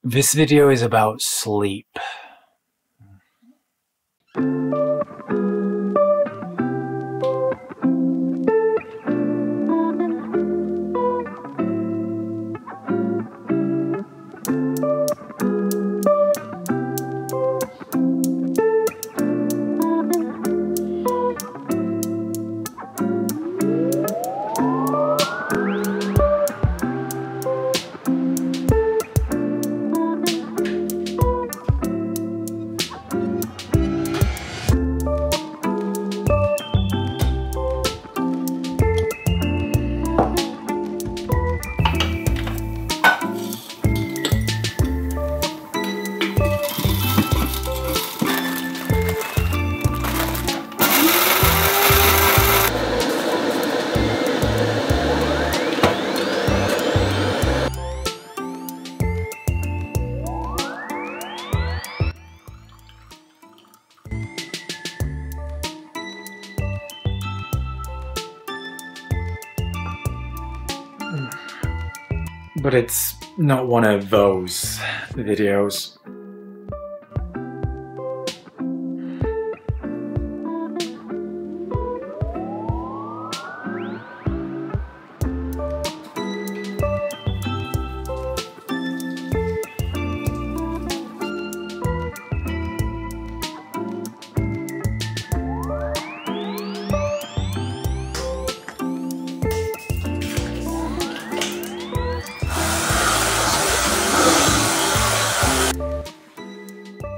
This video is about sleep. But it's not one of those videos.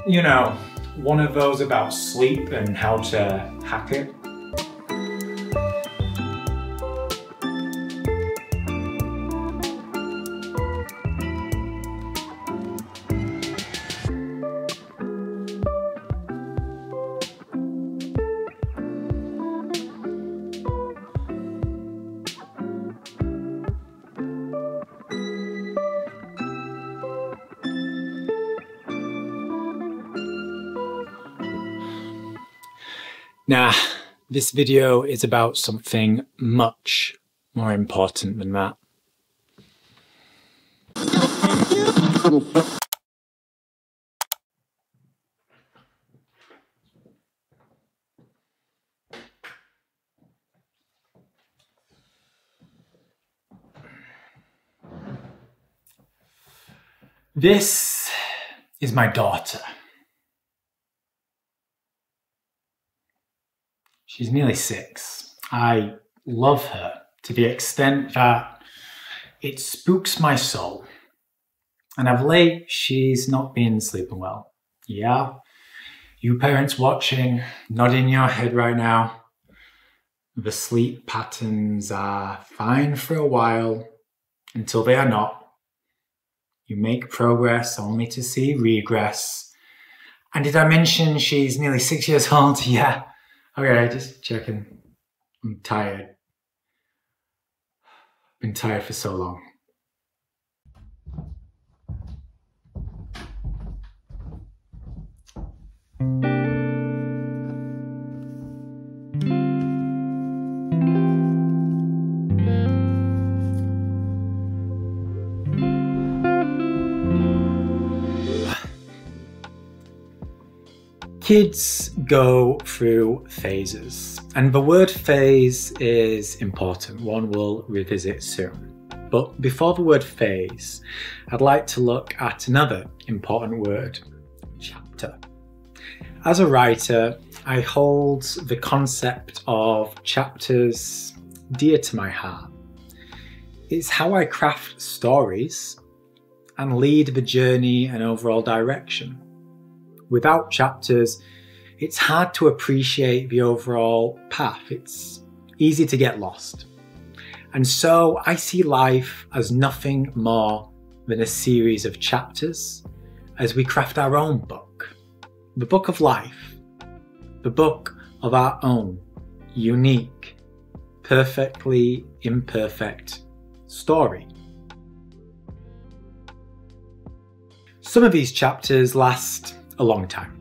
You know, one of those about sleep and how to hack it. Nah, this video is about something much more important than that. This is my daughter. She's nearly 6. I love her to the extent that it spooks my soul. And of late, she's not been sleeping well. Yeah, you parents watching, nodding your head right now. The sleep patterns are fine for a while until they are not. You make progress only to see regress. And did I mention she's nearly 6 years old? Yeah. Okay, just checking. I'm tired. Been tired for so long. Kids go through phases, and the word phase is important, one we'll revisit soon. But before the word phase, I'd like to look at another important word, chapter. As a writer, I hold the concept of chapters dear to my heart. It's how I craft stories and lead the journey and overall direction. Without chapters, it's hard to appreciate the overall path. It's easy to get lost. And so I see life as nothing more than a series of chapters as we craft our own book. The book of life. The book of our own unique, perfectly imperfect story. Some of these chapters last a long time,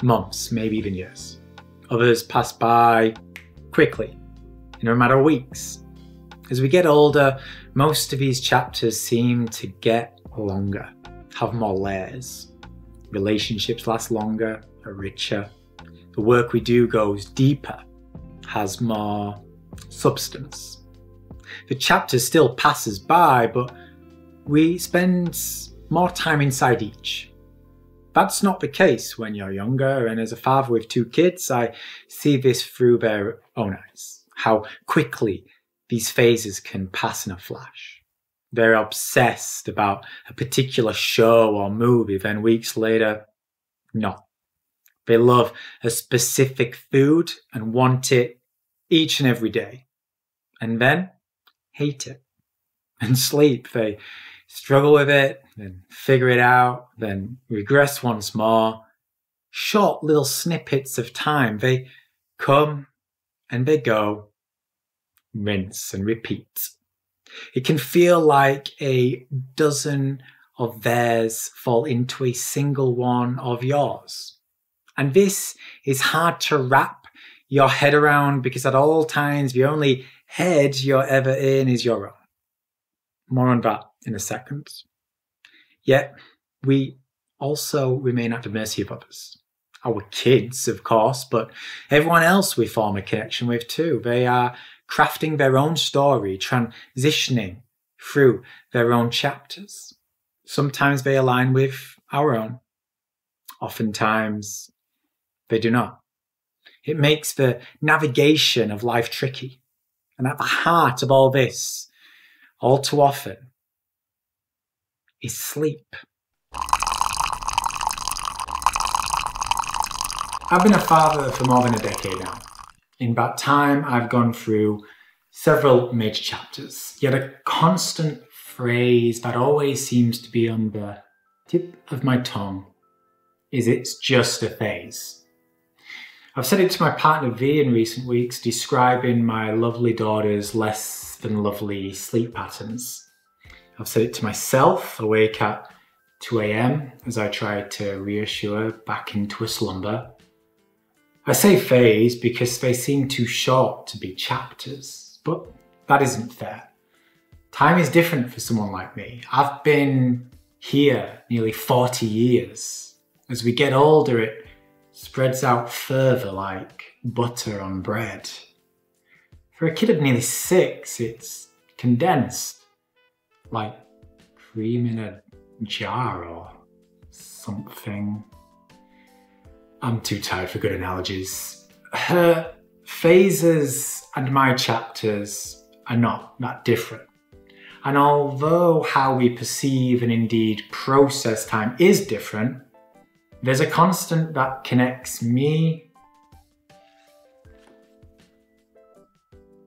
months, maybe even years. Others pass by quickly, in a matter of weeks. As we get older, most of these chapters seem to get longer. have more layers. Relationships last longer, are richer. The work we do goes deeper, has more substance. The chapter still passes by, but we spend more time inside each. That's not the case when you're younger, and as a father with 2 kids, I see this through their own eyes, how quickly these phases can pass in a flash. They're obsessed about a particular show or movie, then weeks later, not. They love a specific food and want it each and every day, and then hate it. And sleep, they struggle with it, then figure it out, then regress once more. Short little snippets of time, they come and they go, rinse and repeat. It can feel like a dozen of theirs fall into a single one of yours. And this is hard to wrap your head around because at all times the only head you're ever in is your own. More on that in a second. Yet, we also remain at the mercy of others. Our kids, of course, but everyone else we form a connection with too. They are crafting their own story, transitioning through their own chapters. Sometimes they align with our own. Oftentimes, they do not. It makes the navigation of life tricky. And at the heart of all this, all too often, is sleep. I've been a father for more than a decade now. In that time, I've gone through several major chapters, yet a constant phrase that always seems to be on the tip of my tongue is it's just a phase. I've said it to my partner V in recent weeks, describing my lovely daughter's less than lovely sleep patterns. I've said it to myself, awake at 2 a.m. as I try to reassure her back into a slumber. I say phase because they seem too short to be chapters, but that isn't fair. Time is different for someone like me. I've been here nearly 40 years. As we get older, it spreads out further like butter on bread. For a kid of nearly 6, it's condensed, like cream in a jar or something. I'm too tired for good analogies. Her phases and my chapters are not that different. And although how we perceive and indeed process time is different, there's a constant that connects me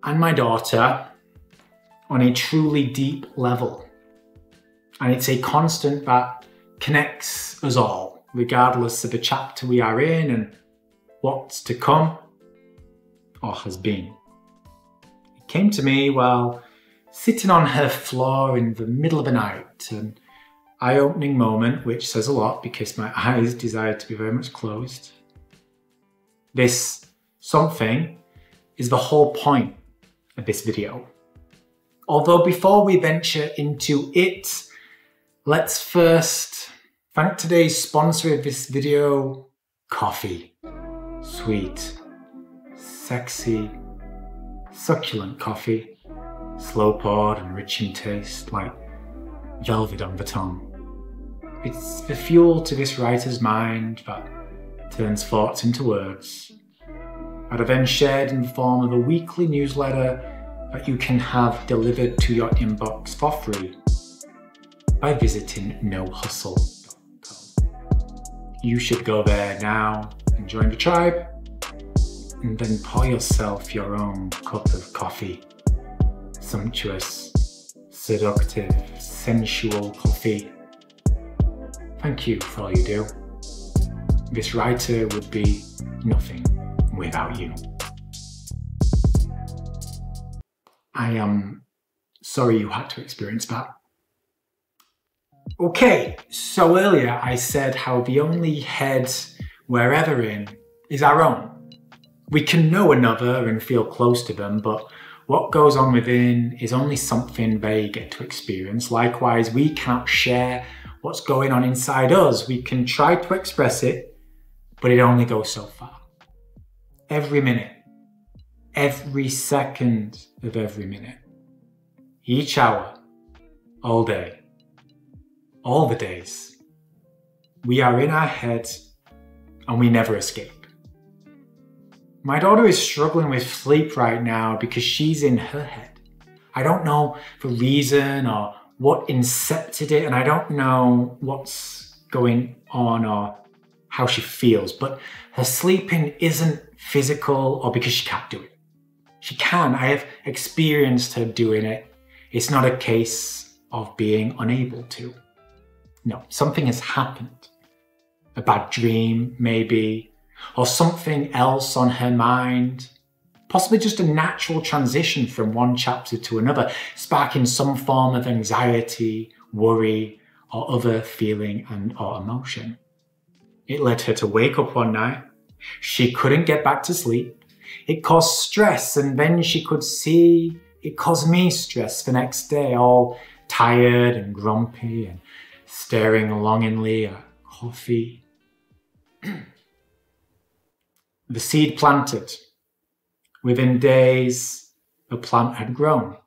and my daughter on a truly deep level. And it's a constant that connects us all, regardless of the chapter we are in and what's to come or has been. It came to me while sitting on her floor in the middle of the night, an eye-opening moment, which says a lot because my eyes desire to be very much closed. This something is the whole point of this video. Although before we venture into it, let's first thank today's sponsor of this video, coffee. Sweet, sexy, succulent coffee, slow poured and rich in taste, like velvet on the tongue. It's the fuel to this writer's mind that turns thoughts into words, that are then shared in the form of a weekly newsletter that you can have delivered to your inbox for free by visiting nohustle.com. You should go there now and join the tribe, and then pour yourself your own cup of coffee. Sumptuous, seductive, sensual coffee. Thank you for all you do. This writer would be nothing without you. I am sorry you had to experience that. Okay, so earlier I said how the only head we're ever in is our own. We can know another and feel close to them, but what goes on within is only something they get to experience. Likewise, we cannot share what's going on inside us. We can try to express it, but it only goes so far. Every minute, every second of every minute, each hour, all day, all the days, we are in our head and we never escape. My daughter is struggling with sleep right now because she's in her head. I don't know the reason or what incepted it, and I don't know what's going on or how she feels, but her sleeping isn't physical or because she can't do it. She can. I have experienced her doing it. It's not a case of being unable to. No, something has happened. A bad dream, maybe, or something else on her mind. Possibly just a natural transition from one chapter to another, sparking some form of anxiety, worry, or other feeling or emotion. It led her to wake up one night. She couldn't get back to sleep. It caused stress, and then she could see it caused me stress the next day, all tired and grumpy and staring longingly at coffee. The seed planted. Within days, the plant had grown.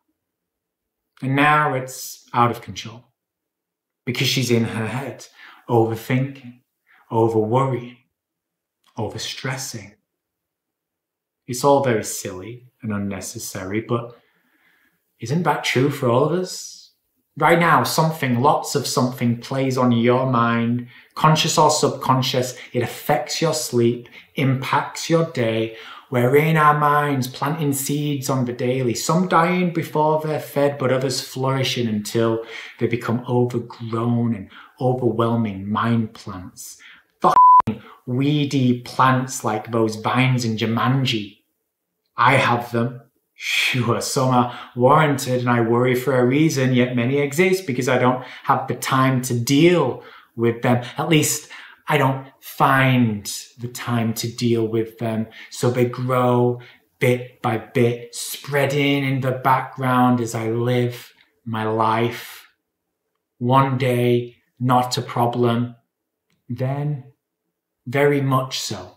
And now it's out of control because she's in her head, overthinking, over-worrying, over-stressing. It's all very silly and unnecessary, but isn't that true for all of us? Right now, lots of something plays on your mind, conscious or subconscious. It affects your sleep, impacts your day. We're in our minds planting seeds on the daily, some dying before they're fed, but others flourishing until they become overgrown and overwhelming mind plants. Fucking weedy plants like those vines in Jumanji. I have them. Sure, some are warranted and I worry for a reason, yet many exist because I don't have the time to deal with them. At least I don't find the time to deal with them. So they grow bit by bit, spreading in the background as I live my life. One day, not a problem. Then, very much so.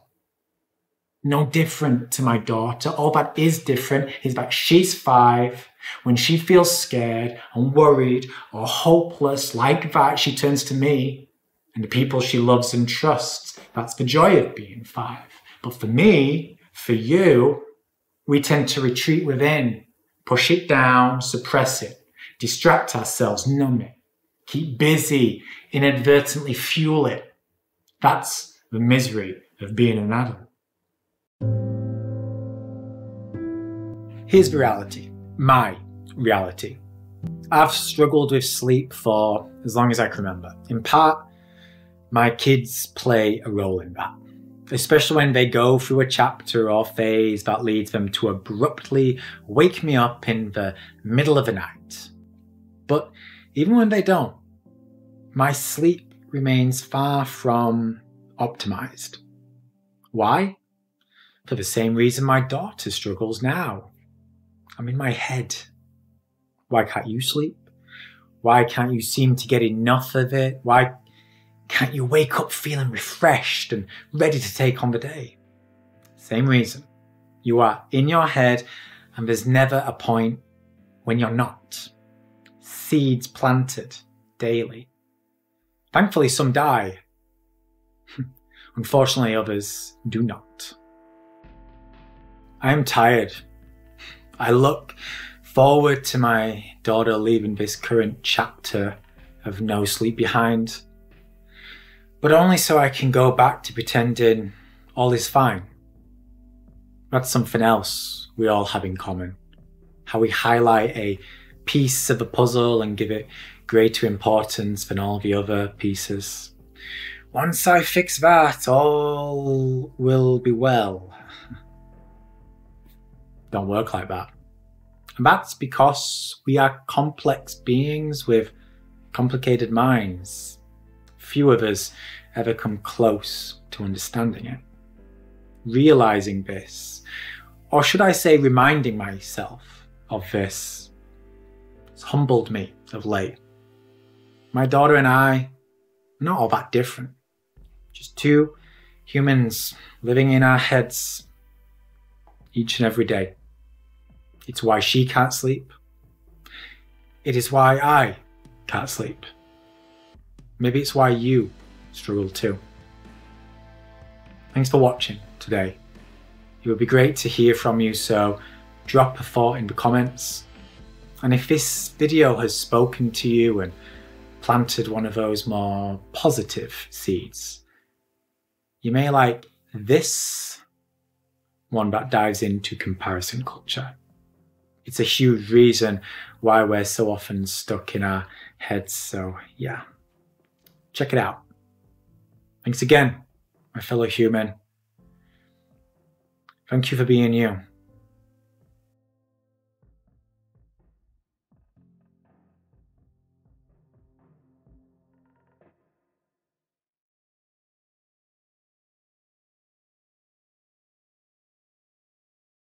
No different to my daughter. All that is different is that she's 5. When she feels scared and worried or hopeless like that, she turns to me and the people she loves and trusts. That's the joy of being 5. But for me, for you, we tend to retreat within, push it down, suppress it, distract ourselves, numb it, keep busy, inadvertently fuel it. That's the misery of being an adult. Here's the reality, my reality. I've struggled with sleep for as long as I can remember. In part, my kids play a role in that, especially when they go through a chapter or phase that leads them to abruptly wake me up in the middle of the night. But even when they don't, my sleep remains far from optimized. Why? For the same reason my daughter struggles now. I'm in my head. Why can't you sleep? Why can't you seem to get enough of it? Why can't you wake up feeling refreshed and ready to take on the day? Same reason. You are in your head and there's never a point when you're not. Seeds planted daily. Thankfully, some die. Unfortunately, others do not. I am tired. I look forward to my daughter leaving this current chapter of no sleep behind, but only so I can go back to pretending all is fine. That's something else we all have in common. How we highlight a piece of a puzzle and give it greater importance than all the other pieces. Once I fix that, all will be well. Don't work like that. And that's because we are complex beings with complicated minds. Few of us ever come close to understanding it. Realizing this, or should I say reminding myself of this, has humbled me of late. My daughter and I not all that different. Just two humans living in our heads each and every day. It's why she can't sleep. It is why I can't sleep. Maybe it's why you struggle too. Thanks for watching today. It would be great to hear from you, so drop a thought in the comments. And if this video has spoken to you and planted one of those more positive seeds, you may like this one that dives into comparison culture. It's a huge reason why we're so often stuck in our heads, so yeah, check it out. Thanks again, my fellow human. Thank you for being you.